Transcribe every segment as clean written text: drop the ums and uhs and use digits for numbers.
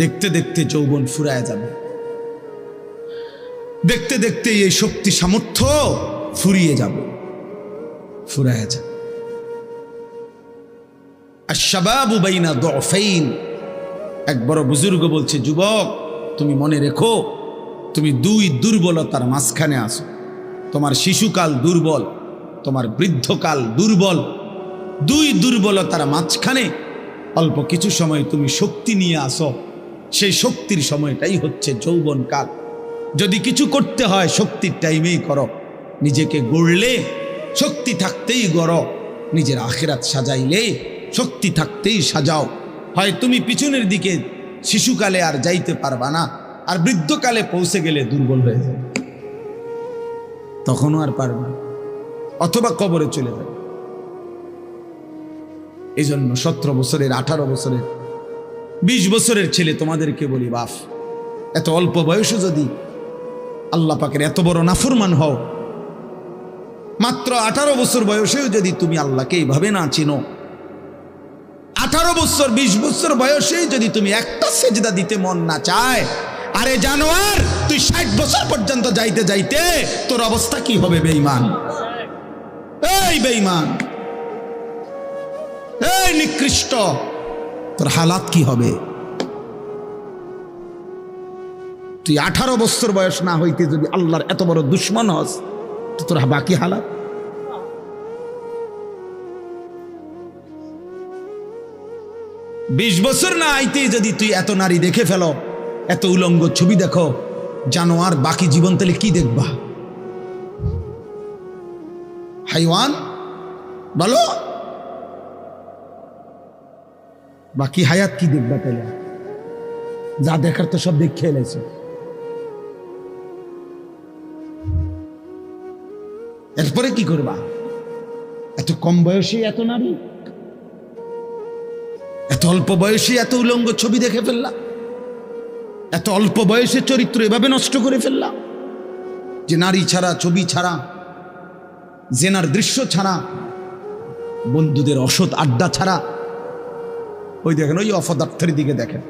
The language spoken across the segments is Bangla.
দেখতে দেখতে যৌবন ফুরায় যাবে, দেখতে দেখতে এই শক্তি সামর্থ্য ফুরিয়ে যাবে, ফুরায় যাবে। আশ-শাবাবু বাইনা দু'ফাইন, এক বড় বুজুর্গ বলছে, যুবক তুমি মনে রেখো, তুমি দুই দুর্বলতার মাঝখানে আছো। তোমার শিশুকাল দুর্বল, তোমার বৃদ্ধকাল দুর্বল। দুই দুর্বলতার মাঝখানে অল্প কিছু সময় তুমি শক্তি নিয়ে আসো, সেই শক্তির সময়টাই হচ্ছে যৌবনকাল। যদি কিছু করতে হয় শক্তির টাইমেই করো, নিজেকে গড়লে শক্তি থাকতেই গড়ো, নিজের আখিরাত সাজাইলে শক্তি থাকতেই সাজাও। হয় তুমি পিছনের দিকে শিশুকালে আর যাইতে পারবা না, আর বৃদ্ধকালে পৌঁছে গেলে দুর্বল হয়ে যাবে, তখনও আর পারবা, অথবা কবরে চলে যাবে। এই জন্য 17 বছরের, 18 বছরের, 20 বছরের ছেলে তোমাদেরকে বলি, বাপ এত অল্প বয়সে যদি আল্লাহ পাকের এত বড় নাফরমান হও, মাত্র 18 বছর বয়সেও যদি তুমি আল্লাহকে এইভাবে না চিনো, 18 বছর 20 বছর বয়সেই যদি তুমি একটা সেজদা দিতে মন না চায়, আরে জানোয়ার তুই 60 বছর পর্যন্ত যাইতে যাইতে তোর অবস্থা কি হবে? বেঈমান, এই বেঈমান, এই নিকৃষ্ট, তোর হালাত কি হবে? তুই 18 বছর বয়স না হইতে যদি আল্লাহর এত বড় দুশ্মন হস, তো তোর বাকি হালাত। বিশ বছর না আইতেই যদি তুই এত নারী দেখে ফেলো, এত উলঙ্গ ছবি দেখো, জানোয়ার, বাকি জীবন তাহলে কি দেখবা? হাইওয়ান বলো, বাকি হায়াত কি দেখবা? তাহলে যা দেখার তো সব দেখে এলেছে। এরপরে কি করবা? এত কম বয়সে এত নারী, এত অল্প বয়সে এত উলঙ্গ ছবি দেখে ফেললাম, এত অল্প বয়সে চরিত্র এভাবে নষ্ট করে ফেললাম যে নারী ছাড়া, ছবি ছাড়া, জেনার দৃশ্য ছাড়া, বন্ধুদের অসৎ আড্ডা ছাড়া। ওই দেখেন ওই অপদার্থের দিকে দেখেন,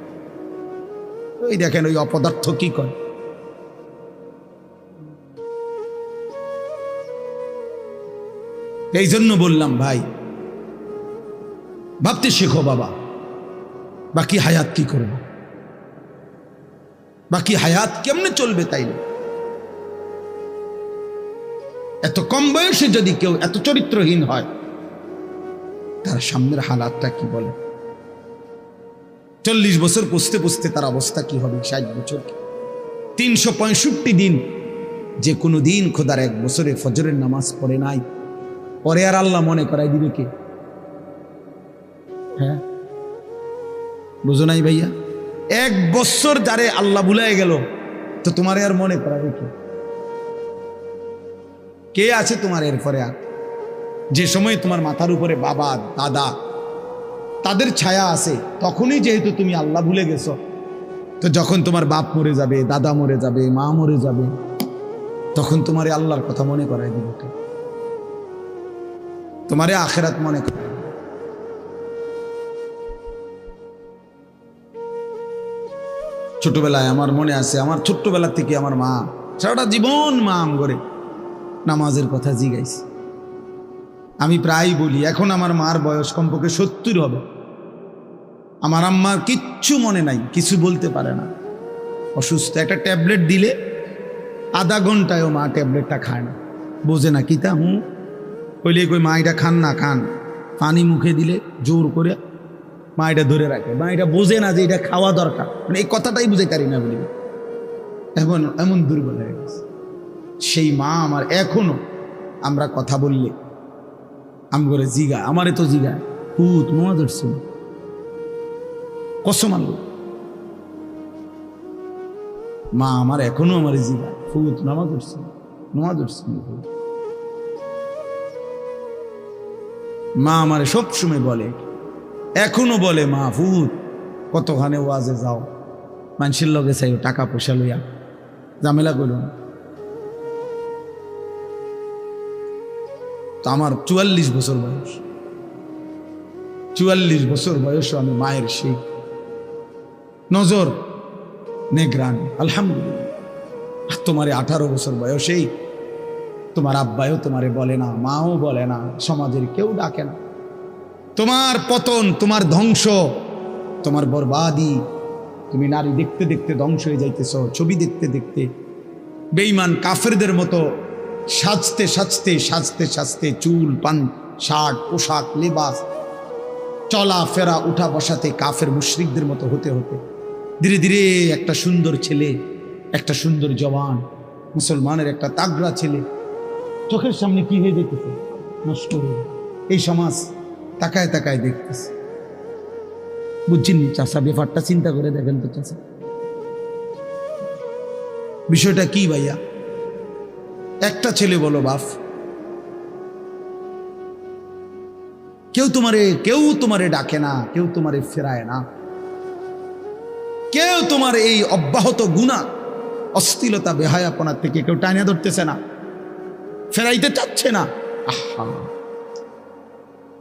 ওই দেখেন ওই অপদার্থ কি করে। এই জন্য বললাম ভাই, ভাবতে শেখো বাবা, বাকি হায়াত কি করবে, বাকি হায়াত কেমনে চলবে? তাইলে এত কম বয়সে যদি কেউ এত চরিত্রহীন হয়, তার সামনের হালাতটা কি বলে? 40 বছর পুষতে পুষতে তার অবস্থা কি হবে? 60 বছর, 365 দিন, যে কোনো দিন খোদার 1 বছরে ফজরের নামাজ পড়ে নাই, পরে আর আল্লাহ মনে করাই দিবে কে? হ্যাঁ, বুঝো নাই ভাইয়া? 1 বছর যারে আল্লাহ ভুলাই গেল, তো তোমারে আর মনে করাবে কে? কে আছে তোমার এরপরে? আর যে সময় তোমার মাথার উপরে বাবা দাদা তাদের ছায়া আছে, তখনই যেহেতু তুমি আল্লাহ ভুলে গেছো, তো যখন তোমার বাপ মরে যাবে, দাদা মরে যাবে, মা মরে যাবে, তখন তোমারে আল্লাহর কথা মনে করাই দিবে কে? তোমারে আখিরাত মনে করাই। ছোটবেলায় আমার মনে আছে, আমার ছোট্টবেলা থেকে আমার মা সারাটা জীবন মা আম করে নামাজের কথা জিগাইছে। আমি প্রায় বলি, এখন আমার মার বয়স কমপক্ষে 70 হবে, আমার আম্মার কিচ্ছু মনে নাই, কিছু বলতে পারে না, অসুস্থ। একটা ট্যাবলেট দিলে আধা ঘন্টায়ও মা ট্যাবলেটটা খায় না, বোঝে না কিতা হুঁ কইলে কই মা এটা খান না, খান। পানি মুখে দিলে জোর করে মা এটা ধরে রাখে, মা এটা বোঝে না যে এটা খাওয়া দরকার, মানে এই কথাটাই বুঝে পারি না বলি, এখন এমন দুর্বল হয়ে গেছে। সেই মা আমার এখনো আমরা কথা বললে আমি করে জিগা, আমারে তো জিগা, পুত নোয়া ধরছে, কসম আল্লাহ, মা আমার এখনো আমার জিগা, পুত নামা ধরছে, নোয়া ধরছে। মা আমারে সবসময় বলে, এখনো বলে, মা পুত কতখানে ওয়াজে যাও, মানুষের লগে চাই টাকা পয়সা লইয়া ঝামেলা করো। তো আমার 44 বছর বয়স, 44 বছর বয়সে আমি মায়ের সেই নজর নেগরানি। আলহামদুলিল্লাহ, তোমার 18 বছর বয়সেই তোমার আব্বাও তোমারে বলে না, মাও বলে না, সমাজের কেউ ডাকে না। তোমার পতন, তোমার ধ্বংস, তোমার বরবাদি, তুমি নারী দেখতে দেখতে ধ্বংস হয়ে যাইতেছ, ছবি দেখতে দেখতে বেঈমান কাফেরদের মতো সাজতে সাজতে সাজতে সাজতে, চুল পান, শার্ট, পোশাক, লেবাস, চলা ফেরা, উঠা বসাতে কাফের মুশরিকদের মতো হতে হতে ধীরে ধীরে একটা সুন্দর ছেলে, একটা সুন্দর জওয়ান মুসলমানের একটা তাগড়া ছেলে চোখের সামনে কি হয়ে যেতেছে, নষ্ট হয়ে। এই সমাজ তাকায় তাকায় দেখতেছে। বুঝছেন চাষা, ব্যাপারটা চিন্তা করে দেখেন তো চাষা, বিষয়টা কি ভাইয়া? একটা ছেলে বলো বাপ, কেউ তোমারে ডাকে না, কেউ তোমারে ফেরায় না, কেউ তোমার এই অব্যাহত গুনাহ, অশ্লীলতা, বেহায়াপনা থেকে কেউ টানিয়া ধরতেছে না, ফেরাইতে চাচ্ছে না। আহা,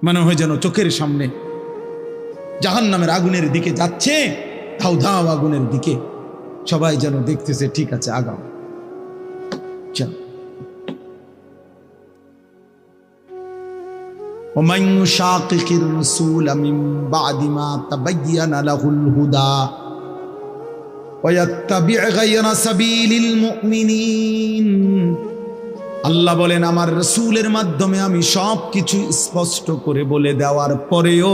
মনে হয় যেন চোখের সামনে জাহান্নামের আগুনের দিকে যাচ্ছে, ধাও ধাও আগুনের দিকে, সবাই যেন দেখতেছে ঠিক আছে আগাও। চল, ومن يشاقق الرسول من بعد ما تبين له الهدى ويتبع غير سبيل المؤمنين। আল্লাহ বলেন আমার রাসূলের মাধ্যমে আমি সব কিছু স্পষ্ট করে বলে দেওয়ার পরেও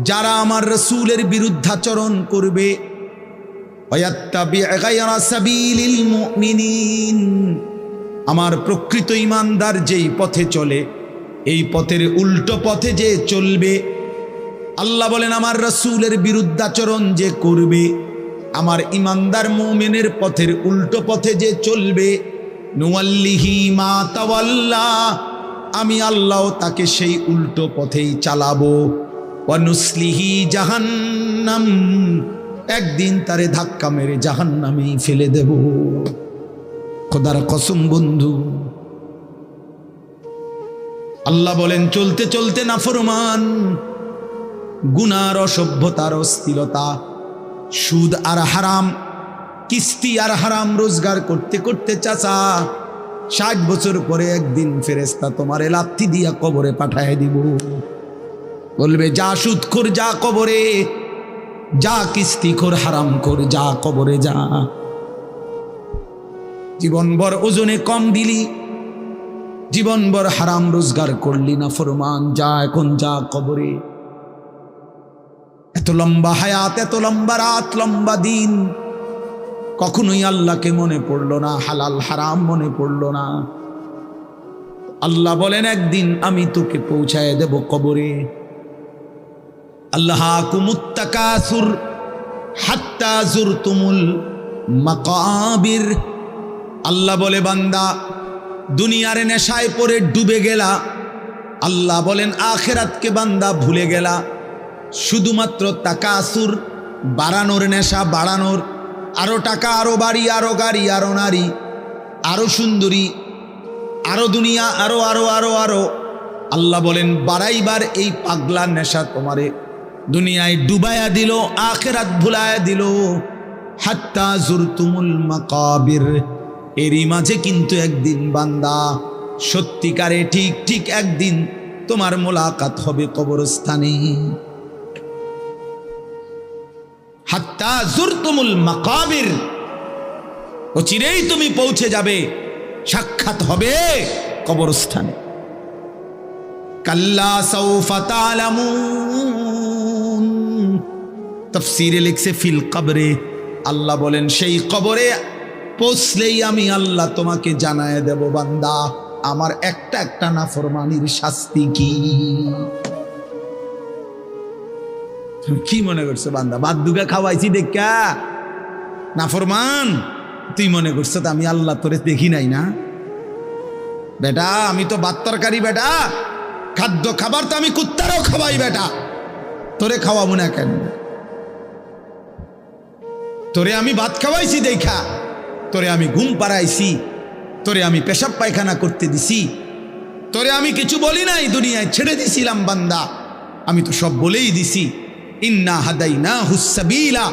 যারা আমার রাসূলের বিরুদ্ধাচরণ করবে, ওয়াত্তাবি গায়রা সাবিলিল মুমিনিন, আমার প্রকৃত ঈমানদার যেই পথে চলে এই পথের উল্টো পথে যে চলবে, আল্লাহ বলেন আমার রাসূলের বিরুদ্ধাচরণ যে করবে, আমার ঈমানদার মুমিনের পথের উল্টো পথে যে চলবে, নুওয়াল্লিহি মা তাওয়াল্লা, আমি আল্লাহ তাকে সেই উল্টো পথেই চালাবো, ওয়া নুসলিহি জাহান্নাম, একদিন তারে ধাক্কা মেরে জাহান্নামেই ফেলে দেব। খোদার কসম বন্ধু, আল্লাহ বলেন চলতে চলতে নাফরমান, গুনার, অসভ্যতার, অশ্লীলতা, সুদ আর হারাম, কিস্তি আর হারাম রোজগার করতে করতে চাচা 60 বছর পরে একদিন ফেরেশতা তোমারে লাথি দিয়া কবরে পাঠায় দিব। বলবে যা সুদখোর যা কবরে, যা কিস্তিখোর হারামখোর যা কবরে যা। জীবনভর ওজনে কম দিলি, জীবনভর হারাম রোজগার করলি না ফরমান, যা এখন যা কবরে। এত লম্বা হায়াত, এত লম্বা রাত, লম্বা দিন, কখনোই আল্লাহকে মনে পড়লো না, হালাল হারাম মনে পড়লো না। আল্লাহ বলেন একদিন আমি তোকে পৌঁছায় দেব কবরে। আল্লাহাকুমুত তাকাসুর হাত্তা যুরতুমুল মাকাবির। আল্লাহ বলে বান্দা দুনিয়ার নেশায় পড়ে ডুবে গেলা, আল্লাহ বলেন আখিরাতকে বান্দা ভুলে গেলা। শুধুমাত্র তাকাসুর, বাড়ানোর নেশা, বাড়ানোর, আরো টাকা, আরো বাড়ি, আরো গাড়ি, আরো নারী, আরো সুন্দরী, আরো দুনিয়া, আরো আরো আরো আরো। আল্লাহ বলেন বাড়াইবার এই পাগলা নেশা তোমারে দুনিয়ায় ডুবায়া দিল, আখিরাত ভুলায়া দিল। হাত্তা যুরতুমুল মাকাবির, এরই মাঝে কিন্তু একদিন বান্দা সত্যিকারে ঠিক ঠিক একদিন তোমার মোলাকাত হবে কবরস্থানে। হাত্তা যুরতুমুল মাকাবির, অচিরেই তুমি পৌঁছে যাবে, সাক্ষাৎ হবে কবরস্থানে। কাল্লা সাউফা তা'লামুন, তাফসীরে লিখছে ফিল কবরে। আল্লাহ বলেন সেই কবরে পৌঁছলেই আমি আল্লাহ তোমাকে জানায় দেব বান্দা আমার একটা একটা নাফরমানির শাস্তি কি। কি মনে করছো বান্দা, ভাত দুগা খাওয়াইছি দেখা নাফরমান, তুই মনে করছো তো আমি আল্লাহ তোরে দেখি নাই না? বেটা আমি তো ভাত তরকারি, বেটা খাদ্য খাবার তো আমি কুত্তারও খাওয়াই, বেটা তোরে খাওয়াবো না কেন? তোরে আমি ভাত খাওয়াইছি দেখা, তোরে আমি ঘুম পাড়াইছি, তোরে আমি পেশাব পায়খানা করতে দিছি, তোরে আমি কিছু বলি নাই, দুনিয়ায় ছেড়ে দিছিলাম বান্দা, আমি তো সব বলেই দিছি। ইন্না হাদাইনাহুস সাবিলা,